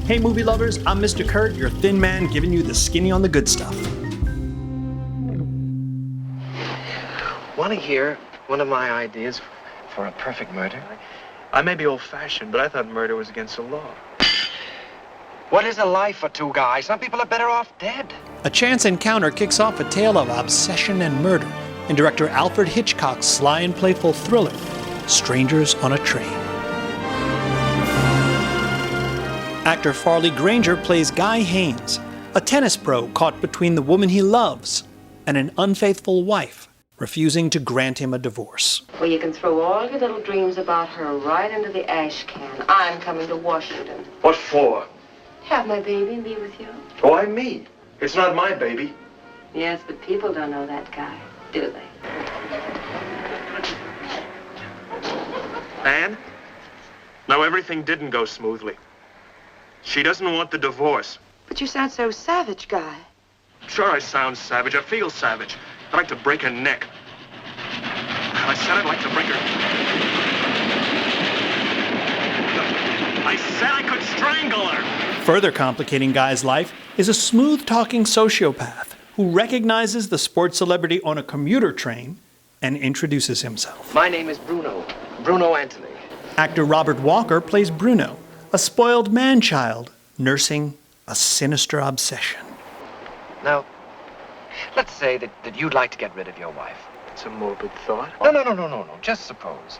Hey movie lovers, I'm Mr. Kurt, your thin man giving you the skinny on the good stuff. Want to hear one of my ideas for a perfect murder? I may be old-fashioned, but I thought murder was against the law. What is a life for two guys? Some people are better off dead. A chance encounter kicks off a tale of obsession and murder in director Alfred Hitchcock's sly and playful thriller, Strangers on a Train. Actor Farley Granger plays Guy Haynes, a tennis pro caught between the woman he loves and an unfaithful wife refusing to grant him a divorce. Well, you can throw all your little dreams about her right into the ash can. I'm coming to Washington. What for? Have my baby and be with you? Why me? It's not my baby. Yes, but people don't know that guy, do they? Anne? No, everything didn't go smoothly. She doesn't want the divorce. But you sound so savage, Guy. Sure, I sound savage. I feel savage. I'd like to break her neck. I said I'd like to break her... I said I could strangle her! Further complicating Guy's life is a smooth-talking sociopath who recognizes the sports celebrity on a commuter train and introduces himself. My name is Bruno. Bruno Anthony. Actor Robert Walker plays Bruno, a spoiled man-child nursing a sinister obsession. Now, let's say that you'd like to get rid of your wife. It's a morbid thought. No. Just suppose.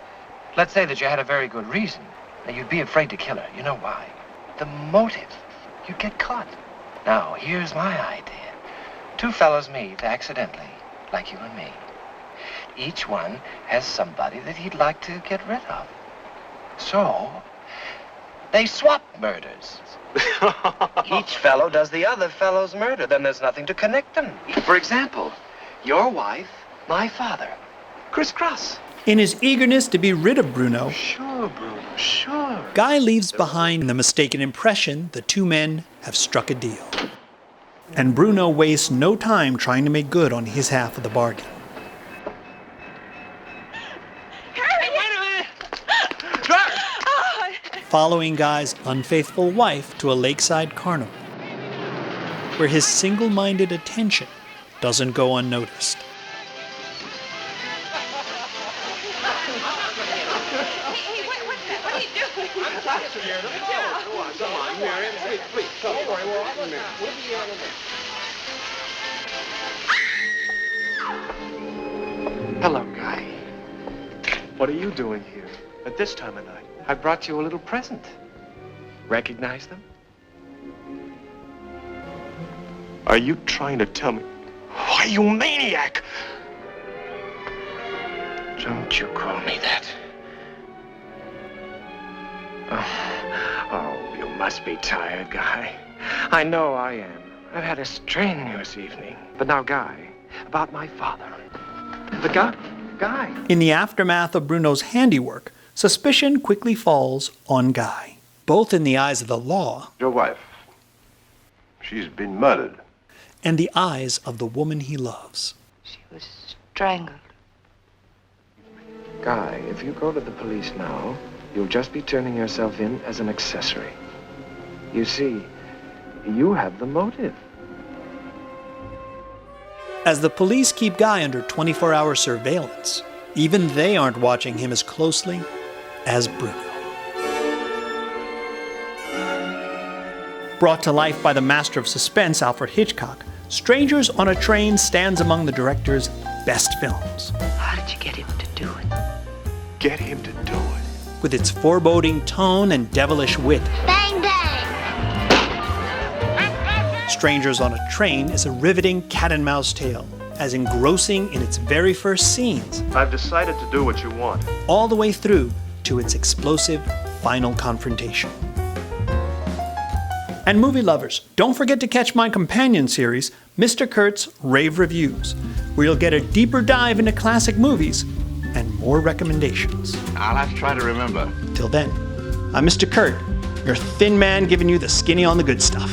Let's say that you had a very good reason. That you'd be afraid to kill her. You know why? The motive. You'd get caught. Now, here's my idea. Two fellows meet accidentally, like you and me. Each one has somebody that he'd like to get rid of. So, they swap murders. Each fellow does the other fellow's murder. Then there's nothing to connect them. For example, your wife, my father. Crisscross. In his eagerness to be rid of Bruno, Sure, Bruno, sure. Guy leaves behind the mistaken impression the two men have struck a deal. And Bruno wastes no time trying to make good on his half of the bargain. Following Guy's unfaithful wife to a lakeside carnival, where his single-minded attention doesn't go unnoticed. Hey, what are you doing? I'm not scared of it. Come on, Miriam, please. Don't worry, we're all in there. We'll be out of there. Hello, Guy. What are you doing here at this time of night? I brought you a little present. Recognize them? Are you trying to tell me? Why, you maniac! Don't you call me that. Oh, you must be tired, Guy. I know I am. I've had a strenuous evening. But now, Guy, about my father. The Guy. In the aftermath of Bruno's handiwork, suspicion quickly falls on Guy, both in the eyes of the law Your wife. She's been murdered. and the eyes of the woman he loves. She was strangled. Guy, if you go to the police now, you'll just be turning yourself in as an accessory. You see, you have the motive. As the police keep Guy under 24-hour surveillance, even they aren't watching him as closely as Bruno. Brought to life by the master of suspense, Alfred Hitchcock, Strangers on a Train stands among the director's best films. How did you get him to do it? Get him to do it. With its foreboding tone and devilish wit, Bang, bang! Strangers on a Train is a riveting cat-and-mouse tale, as engrossing in its very first scenes, I've decided to do what you want. all the way through to its explosive final confrontation. And movie lovers, don't forget to catch my companion series, Mr. Kurt's Rave Reviews, where you'll get a deeper dive into classic movies and more recommendations. I'll have to try to remember. Till then, I'm Mr. Kurt, your thin man giving you the skinny on the good stuff.